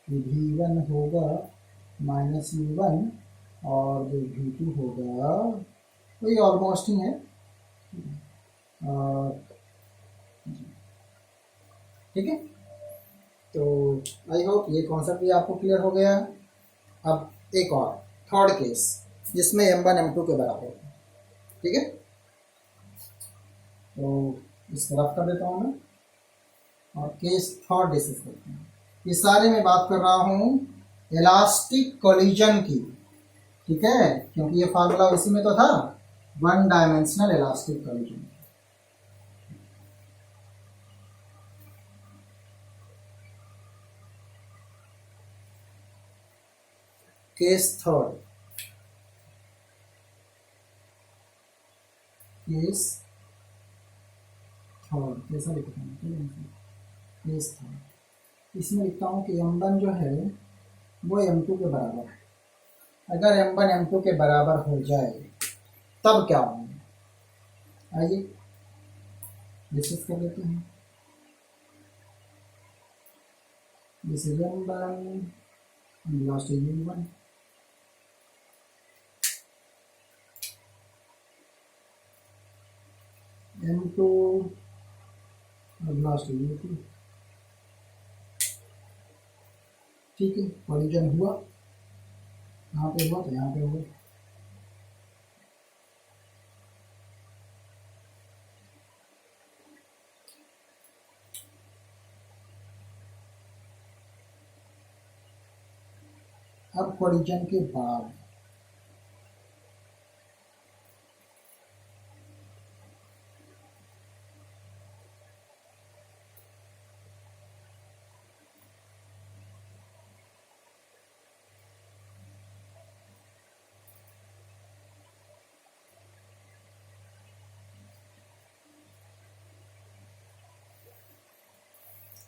कि V1 होगा माइनस U1, और जो V2 होगा वही ऑलमोस्ट ही है। ठीक है, तो आई होप ये कॉन्सेप्ट भी आपको क्लियर हो गया। अब एक और थर्ड केस जिसमें M1 M2 के बराबर है। ठीक है, तो इसको रफ कर देता हूँ मैं, और केस थर्ड डिस्कस करते हैं। ये सारे में बात कर रहा हूँ इलास्टिक कोलिजन की। ठीक है, क्योंकि ये फार्मूला इसी में तो था, one dimensional elastic collision. Case third, case third कैसा लिखता हूँ, केस थर्ड, इसमें लिखता हूँ कि M1 जो है वो M2 के बराबर है। अगर M1 M2 के बराबर हो जाए तब क्या होगा, आइए डिस्कस कर लेते हैं। This is M1 last is U1, M2 और लास्ट इज U2। ठीक है, कॉलिजन हुआ, यहाँ पे हुआ तो यहाँ पे हुआ। अब कोलिजन के बाद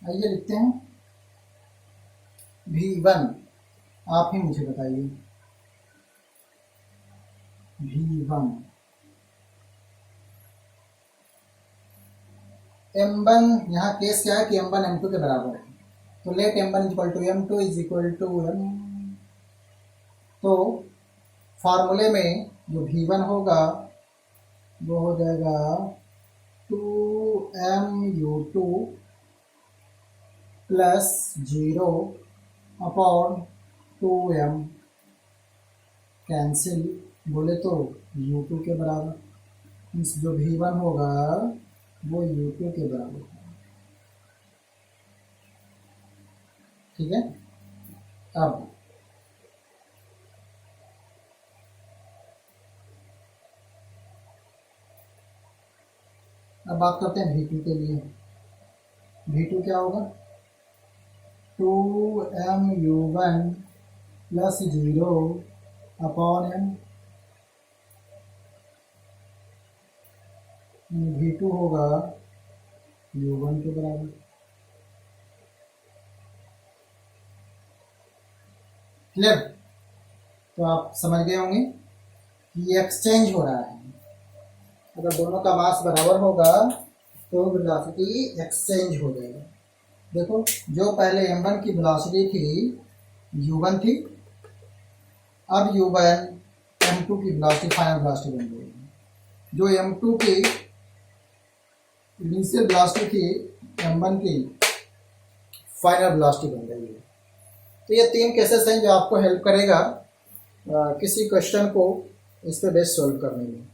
आइए लिखते हैं V1, आप ही मुझे बताइए V1 M1, यहाँ केस क्या है कि M1 M2 के बराबर है, तो let M1 equal to M2 is equal to M। तो फार्मूले में जो V1 होगा वो हो जाएगा 2MU2 plus 0 upon 2M, cancel बोले तो U2 के बराबर, मीन्स जो V1 होगा वो U2 के बराबर है। ठीक है, अब बात करते हैं V2 के लिए। V2 क्या होगा 2MU1 plus 0 upon M। V2 होगा U1 के बराबर। क्लियर? तो आप समझ गए होंगे कि ये एक्सचेंज हो रहा है। अगर दोनों का मास बराबर होगा तो वेलोसिटी एक्सचेंज हो जाएगा। देखो, जो पहले M1 की वेलोसिटी थी U1 थी, अब U1 M2 की वेलोसिटी फाइनल वेलोसिटी बन गई। जो M2 की इनिशियल वेलोसिटी थी M1 की फाइनल वेलोसिटी बन गई है। तो ये 3 केसेस हैं जो आपको हेल्प करेगा किसी क्वेश्चन को इस पे बेस सॉल्व करने में।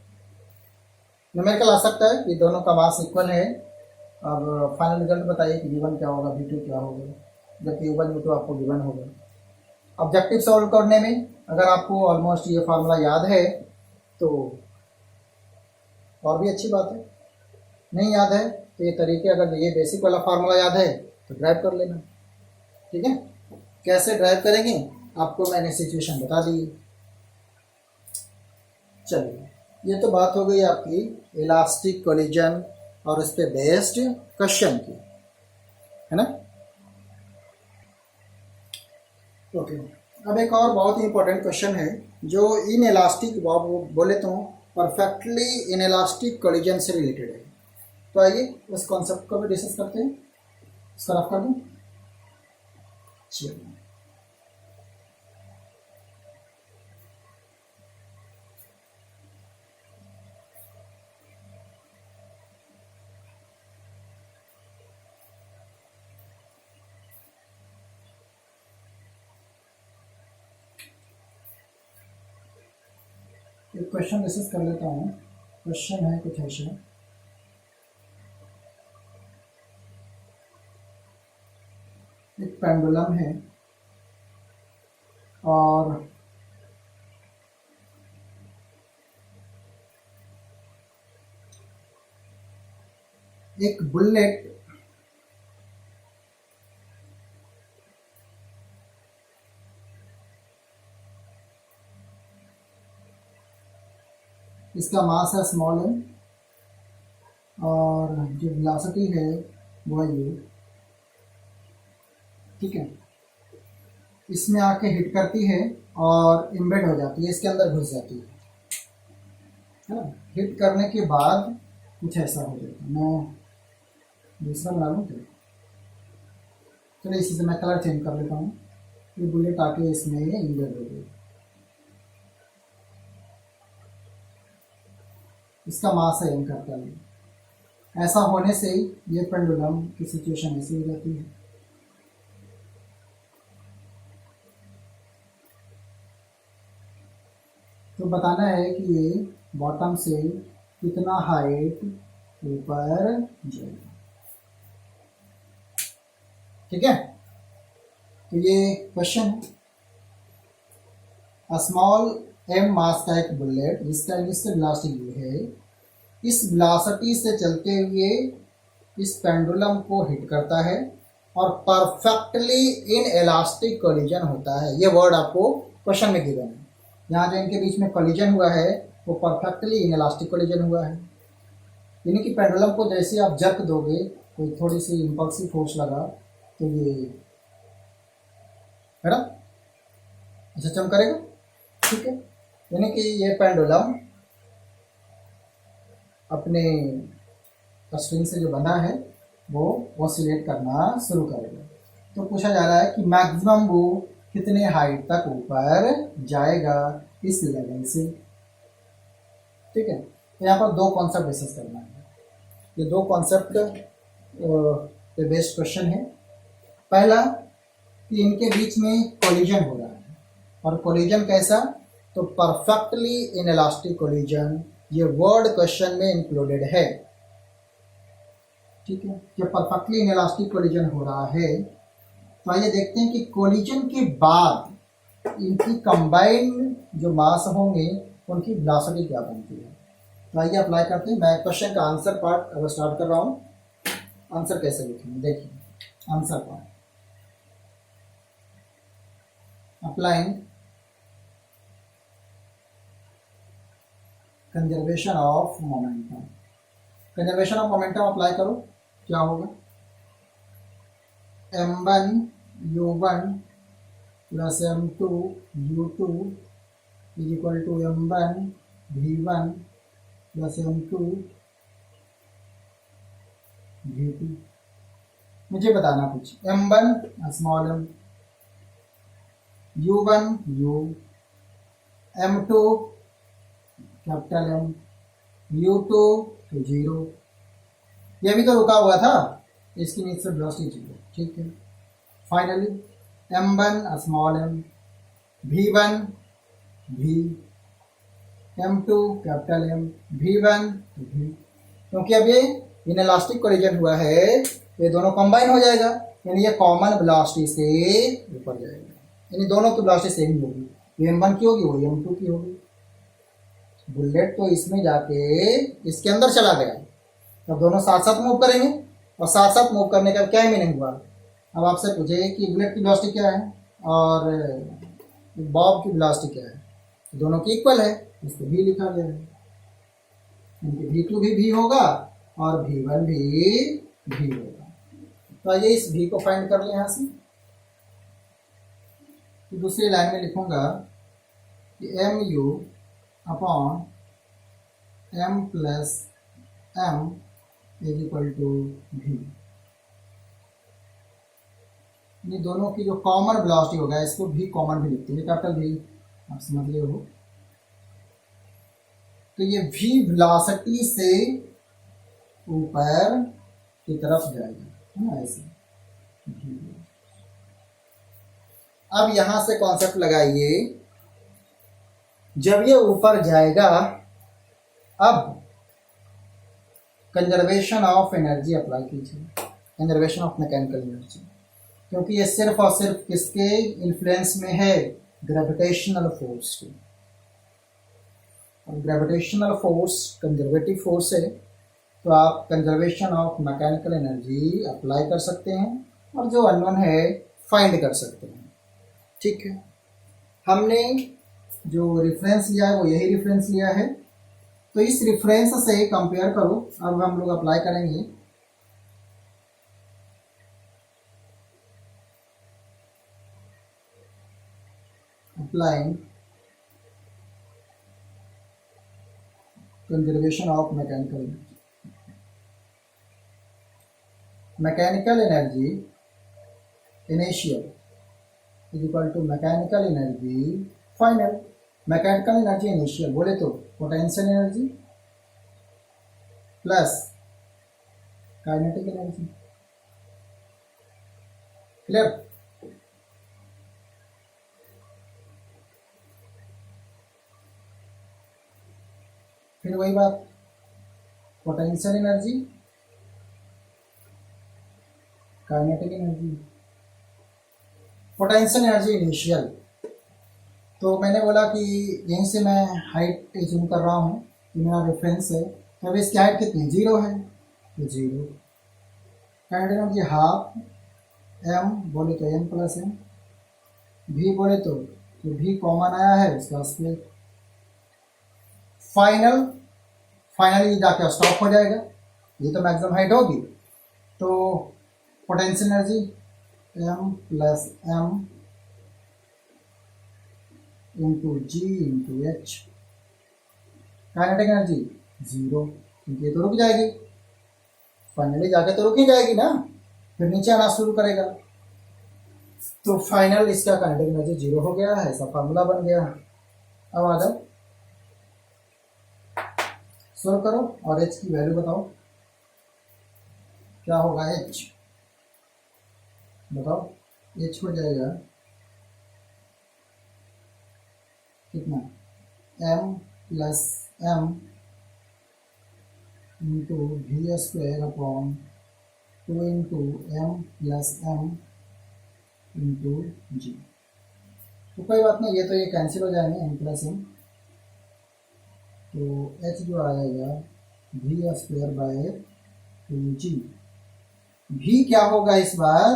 न्यूमेरिकल आ सकता है कि दोनों का मास इक्वल है। अब फाइनल रिजल्ट बताइए कि V1 क्या होगा, V2 क्या होगा, जबकि U1 U2 आपको गिवन होगा। ऑब्जेक्टिव सॉल्व करने में अगर आपको ऑलमोस्ट ये फार्मूला याद है तो और भी अच्छी बात है, नहीं याद है तो ये तरीके, अगर ये बेसिक वाला फार्मूला याद है तो ड्राइव कर लेना। ठीक है, कैसे ड्राइव करेंगे आपको मैंने सिचुएशन बता दी। चलिए, ये तो बात हो गई आपकी इलास्टिक कोलिजन और उस पर बेस्ड क्वेश्चन की, है ना। ओके, अब एक और बहुत ही इंपॉर्टेंट क्वेश्चन है जो इन इलास्टिक बोले तो परफेक्टली इन इलास्टिक कोलिजन से रिलेटेड है। तो आइए उस कॉन्सेप्ट को भी डिस्कस करते हैं। इसको रफ कर दूं। चलिए, एक क्वेश्चन डिस्कस कर लेता हूँ। क्वेश्चन है कुछ ऐसा, एक पेंडुलम है और एक बुलेट इसका मास है स्मॉल m और जो वेलोसिटी है वो है u। ठीक है, इसमें आके हिट करती है और इम्बेड हो जाती है, इसके अंदर घुस जाती है ना। हिट करने के बाद कुछ ऐसा हो जाता है। मैं दूसरा बना लूँ क्या? चलिए इसी से मैं कलर चेंज कर लेता हूँ। ये बुलेट आके इसमें इम्बेड हो गई, इसका मास है m करता है। ऐसा होने से ये पेंडुलम की सिचुएशन ऐसी हो जाती है। तो बताना है कि ये बॉटम से कितना हाइट ऊपर जाएगा। ठीक है, तो ये क्वेश्चन है। स्मॉल m मास का एक बुलेट जिसका इनिशियल वेलोसिटी है, इस वेलोसिटी से चलते हुए इस पेंडुलम को हिट करता है और परफेक्टली इन इलास्टिक कोलिजन होता है। ये वर्ड आपको क्वेश्चन में गिवन है। यहाँ जो इनके बीच में कोलिजन हुआ है वो परफेक्टली इन इलास्टिक कोलिजन हुआ है। यानी कि पेंडुलम को जैसे आप जर्क दोगे, कोई थोड़ी सी इम्पल्सिव फोर्स लगा तो ये है ना, अच्छा चम करेगा, ठीक है। यानी कि ये पेंडुलम अपने स्ट्रिंग से जो बंधा है वो ऑसिलेट करना शुरू करेगा। तो पूछा जा रहा है कि मैक्सिमम वो कितने हाइट तक ऊपर जाएगा इस लेवल से, ठीक है। तो यहाँ पर दो कॉन्सेप्ट डिस्कस करना है। ये दो कॉन्सेप्ट पे बेस्ड क्वेश्चन है। पहला कि इनके बीच में कोलिजन हो रहा है, और कोलिजन कैसा, तो परफेक्टली इन इलास्टिक कोलिजन, ये वर्ड क्वेश्चन में इंक्लूडेड है, ठीक है। जब परफेक्टली इन इलास्टिक कोलिजन हो रहा है तो आइए देखते हैं कि कोलिजन के बाद इनकी कंबाइंड जो मास होंगे उनकी वेलोसिटी क्या बनती है। तो आइए अप्लाई करते हैं। मैं क्वेश्चन का आंसर पार्ट अब स्टार्ट कर रहा हूँ। आंसर कैसे लिखेंगे, देखिए answer part. Applying conservation of momentum. Conservation of momentum apply करो, क्या होगा, m1 u1 plus m2 u2 is equal to m1 v1 plus m2 v2। मुझे बताना कुछ, m1 small m, u1 u, m2 capital M, u2 तो 0। ये भी तो रुका हुआ था, इसकी इनिशियल वेलोसिटी 0, ठीक है। Finally m1 small m, v1 v, m2 capital M, v1 v। क्योंकि अब ये इनइलास्टिक कोलिजन हुआ है, ये दोनों कंबाइन हो जाएगा, यानी ये कॉमन वेलोसिटी से ऊपर जाएगा, यानी दोनों की वेलोसिटी सेम होगी। ये m1 की होगी, वो m2 की होगी। बुलेट तो इसमें जाके इसके अंदर चला गया, अब दोनों साथ साथ मूव करेंगे, और साथ साथ मूव करने का क्या मीनिंग हुआ। अब आपसे पूछे कि बुलेट की वेलोसिटी क्या है और बॉब की वेलोसिटी क्या है, तो दोनों की इक्वल है, इसको भी लिखा गया है। इनके v2 भी v होगा और v1 भी v होगा। तो आइए इस v को फाइंड कर लें यहाँ से। तो दूसरी लाइन में लिखूंगा कि mu upon m plus m is equal to v। ये दोनों की जो कॉमन वेलोसिटी होगा, इसको भी कॉमन भी लिखते हैं, कैपिटल V, आप समझ गए हो। तो ये v वेलोसिटी से ऊपर की तरफ जाएगा, है ना, ऐसे। अब यहां से कॉन्सेप्ट लगाइए, जब ये ऊपर जाएगा अब कंजर्वेशन ऑफ एनर्जी अप्लाई कीजिए, कंजर्वेशन ऑफ मैकेनिकल एनर्जी, क्योंकि ये सिर्फ और सिर्फ किसके इन्फ्लुएंस में है, ग्रेविटेशनल फोर्स के। और ग्रेविटेशनल फोर्स कंजर्वेटिव फोर्स है, तो आप conservation of mechanical energy apply कर सकते हैं और जो अननोन है फाइंड कर सकते हैं, ठीक है। हमने जो रेफरेंस लिया है वो यही रेफरेंस लिया है, तो इस रेफरेंस से कंपेयर करो। अब हम लोग अप्लाई करेंगे applying conservation of mechanical energy initial is equal to mechanical energy final. Mechanical energy initial बोले तो potential energy plus kinetic energy, clear. फिर वही बात, potential energy kinetic energy. Potential energy initial, तो मैंने बोला कि यहीं से मैं हाइट एज्यूम कर रहा हूँ, ये मेरा रेफरेंस है। तो अब इसकी हाइट कितनी, 0 है, तो 0। काइनेटिक एनर्जी हाफ m बोले तो m प्लस m, v बोले तो v कॉमन आया है उसका स्क्वायर। फाइनली जाके स्टॉप हो जाएगा, ये तो मैक्सिमम हाइट होगी। तो potential energy m plus m into g into h. Kinetic energy 0, क्योंकि ये तो रुक जाएगी, फाइनली जाके तो रुक ही जाएगी ना, फिर नीचे आना शुरू करेगा। तो फाइनल इसका काइनेटिक एनर्जी 0 हो गया है, ऐसा फार्मूला बन गया। अब आ जाओ सोल्व करो और h की वैल्यू बताओ क्या होगा। h बताओ, h हो जाएगा कितना, m plus m into v square upon 2 into m plus m into g. तो कोई बात नहीं, ये तो ये कैंसिल हो जाएंगे, m प्लस m। तो h जो आएगा we square by 2g। v क्या होगा इस बार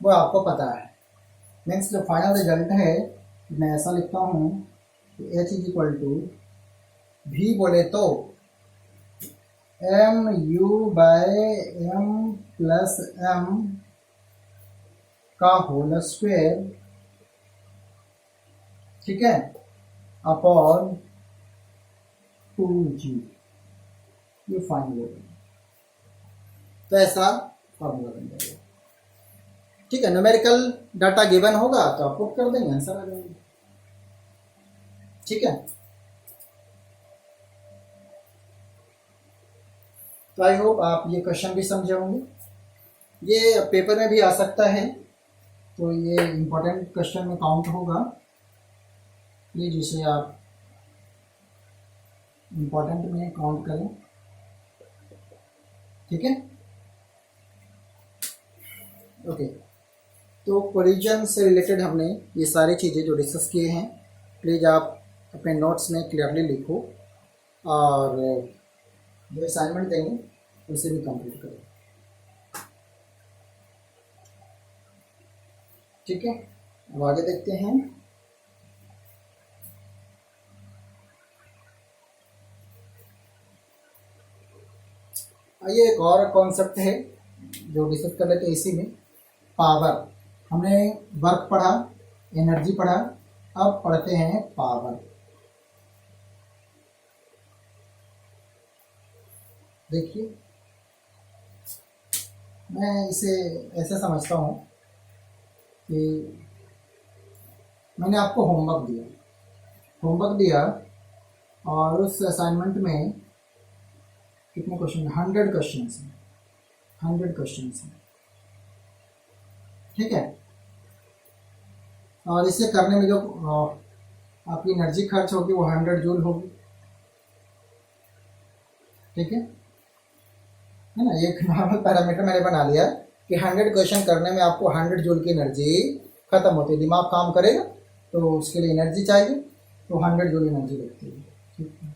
वो आपको पता है, मीन्स जो फाइनल रिजल्ट है मैं ऐसा लिखता हूँ कि h is equal to v बोले तो m u by m plus m का होल स्क्वायर, ठीक है, अपॉन 2g, ये फाइनल हो गया। तो ऐसा फॉर्मूला बन जाएगा, ठीक है। न्यूमेरिकल डाटा गिवन होगा तो आप पुट कर देंगे, आंसर आ जाएगा, ठीक है। तो आई होप आप ये क्वेश्चन भी समझे होंगे, ये पेपर में भी आ सकता है, तो ये इम्पोर्टेंट क्वेश्चन में काउंट होगा, ये जिसे आप इम्पोर्टेंट में काउंट करें, ठीक है, ओके। तो कोलिजन से रिलेटेड हमने ये सारी चीज़ें जो डिस्कस किए हैं, प्लीज़ आप अपने नोट्स में क्लियरली लिखो और जो असाइनमेंट देंगे उसे भी कंप्लीट करो, ठीक है। अब आगे देखते हैं। आइए एक और कॉन्सेप्ट है जो डिस्कस कर लेते हैं इसी में, पावर। हमने वर्क पढ़ा, एनर्जी पढ़ा, अब पढ़ते हैं पावर। देखिए मैं इसे ऐसे समझता हूँ कि मैंने आपको होमवर्क दिया और उस असाइनमेंट में कितने क्वेश्चन, 100 क्वेश्चन हैं, ठीक है। और इसे करने में जो आपकी एनर्जी खर्च होगी वो 100 जूल होगी, ठीक है ना। एक नॉर्मल पैरामीटर मैंने बना लिया कि 100 क्वेश्चन करने में आपको 100 जूल की एनर्जी खत्म होती है। दिमाग काम करेगा तो उसके लिए एनर्जी चाहिए, तो 100 जूल एनर्जी लगती है, ठीक है।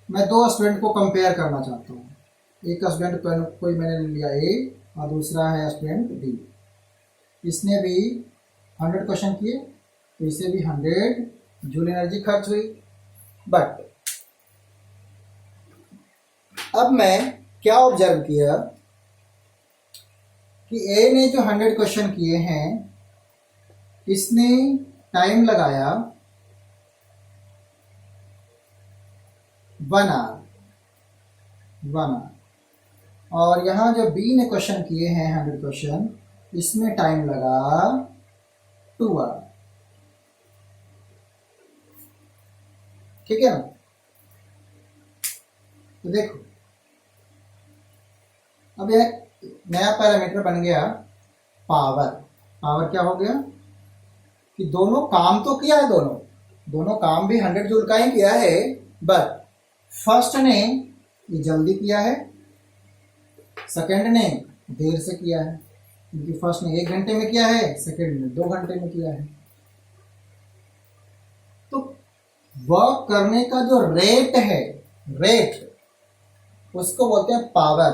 मैं दो स्टूडेंट को कंपेयर करना चाहता हूँ, एक स्टूडेंट कोई मैंने लिया ए और दूसरा है स्टूडेंट बी। इसने भी 100 क्वेश्चन किए तो इसे भी 100 जूल एनर्जी खर्च हुई। बट अब मैं क्या ऑब्जर्व किया कि ए ने जो 100 क्वेश्चन किए हैं इसने टाइम लगाया 1 आवर, और यहाँ जो बी ने क्वेश्चन किए हैं 100 क्वेश्चन, इसमें टाइम लगा 2 आवर, ठीक है ना। तो देखो अब यह नया पैरामीटर बन गया पावर क्या हो गया कि दोनों काम तो किया है, दोनों काम भी 100 जूल का ही किया है, बट फर्स्ट ने ये जल्दी किया है, सेकंड ने देर से किया है, क्योंकि फर्स्ट ने 1 घंटे में किया है, सेकंड ने 2 घंटे में किया है। वर्क करने का जो रेट है, रेट उसको बोलते हैं पावर,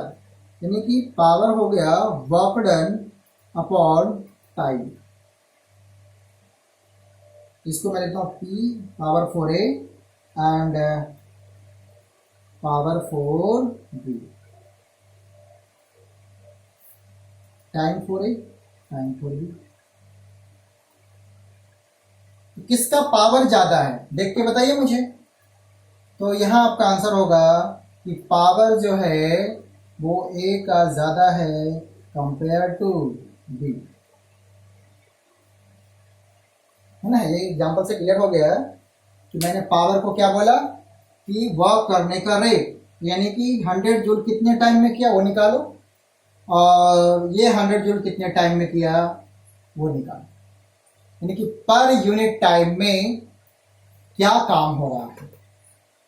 यानी कि पावर हो गया वर्क डन अपॉन टाइम। इसको मैं लिखता हूँ P power 4a and power 4b, time 4a time 4b। किसका पावर ज्यादा है देख के बताइए मुझे। तो यहाँ आपका आंसर होगा कि पावर जो है वो A का ज्यादा है कंपेयर टू B, है ना। ये एग्जांपल से क्लियर हो गया कि मैंने पावर को क्या बोला कि वर्क करने का रेट, यानी कि 100 जूल कितने टाइम में किया वो निकालो, और ये 100 जूल कितने टाइम में किया वो निकालो, यानी कि पर यूनिट टाइम में क्या काम हो रहा है।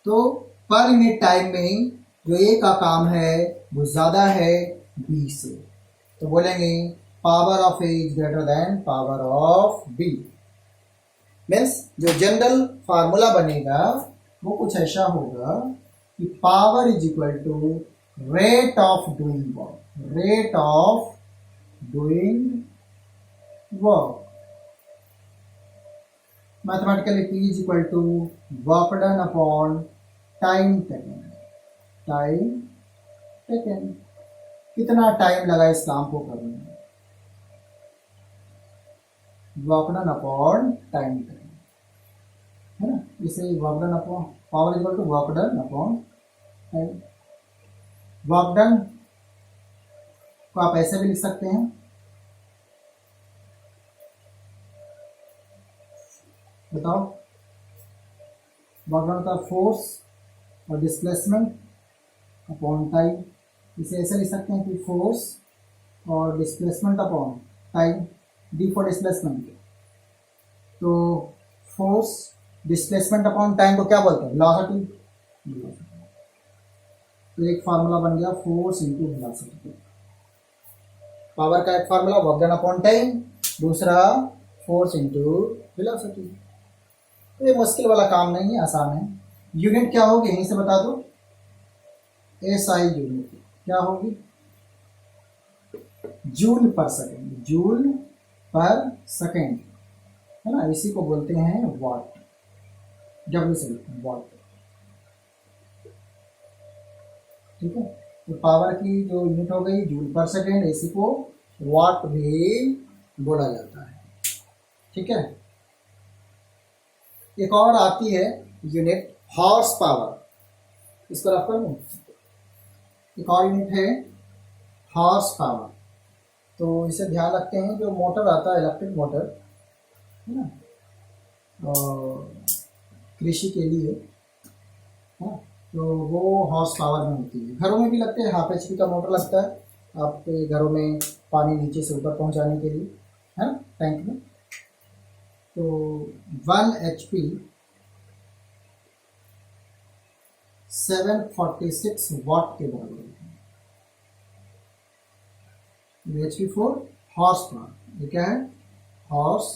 तो पर यूनिट टाइम में जो ए का काम है वो ज्यादा है बी से, तो बोलेंगे power of A is greater than power of B. Means जो जनरल फार्मूला बनेगा वो कुछ ऐसा होगा कि power is equal to rate of doing work, rate of doing work. Mathematically P is equal to work done upon time taken, time taken, कितना time लगा इस काम को करने में, work done upon time taken, है ना। इसे work done upon power equal to work done upon time. Work done को आप ऐसे भी लिख सकते हैं, बताओ। वर्क डन का फोर्स और डिस्प्लेसमेंट अपॉन टाइम, इसे ऐसे लिख सकते हैं कि फोर्स और displacement upon time, D for displacement. तो फोर्स डिस्प्लेसमेंट अपॉन टाइम को क्या बोलते हैं, वेलोसिटी। तो एक फार्मूला बन गया फोर्स इंटू वेलोसिटी। पावर का एक formula work done upon time, दूसरा फोर्स इंटू वेलोसिटी। तो ये मुश्किल वाला काम नहीं है, आसान है। यूनिट क्या होगी यहीं से बता दो, SI यूनिट क्या होगी, जूल पर सेकेंड, जूल पर सेकेंड, है ना। इसी को बोलते हैं वाट, W से वाट, ठीक है। तो पावर की जो यूनिट हो गई जूल पर सेकेंड, इसी को वाट भी बोला जाता है, ठीक है। एक और आती है यूनिट हॉर्स पावर, इसको रख कर एक और यूनिट है हॉर्स पावर। तो इसे ध्यान रखते हैं, जो मोटर आता है इलेक्ट्रिक मोटर, है ना, कृषि के लिए, है, तो वो हॉर्स पावर में होती है। घरों में भी लगते हैं, हाफ HP का मोटर लगता है आपके घरों में पानी नीचे से ऊपर पहुंचाने के लिए, है ना, टैंक में। तो 1 HP 746 वाट के बराबर है। HP फोर हॉर्स पावर, ये क्या है, हॉर्स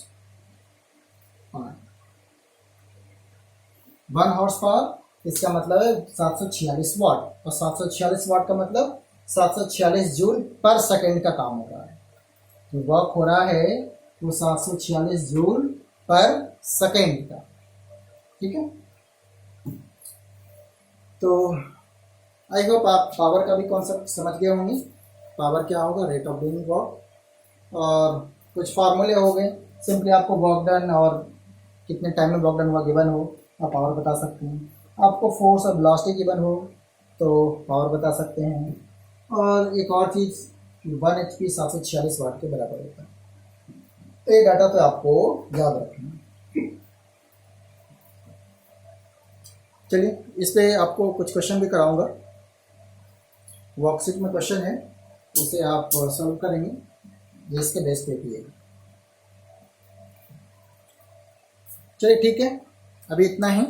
पावर। 1 हॉर्स पावर इसका मतलब है 746 वाट, और 746 वाट का मतलब 746 जूल पर सेकेंड का काम हो रहा है। तो वर्क हो रहा है वो 746 जूल पर सेकेंड का, ठीक है। तो आई होप आप पावर का भी कॉन्सेप्ट समझ गए होंगे। पावर क्या होगा, रेट ऑफ डूइंग वर्क, और कुछ फार्मूले हो गए। सिंपली आपको वर्क डन और कितने टाइम में वर्क डन हुआ गिवन हो, आप पावर बता सकते हैं। आपको फोर्स और वेलोसिटी गिवन हो तो पावर बता सकते हैं। और एक और चीज़, 1 HP 746 वाट के बराबर होता है। ये डाटा तो आपको याद रखना। चलिए, इस पे आपको कुछ क्वेश्चन भी कराऊंगा। वर्कशीट में क्वेश्चन है, उसे आप सॉल्व करेंगे, जिसके बेस पे भी है। चलिए ठीक है, अभी इतना ही।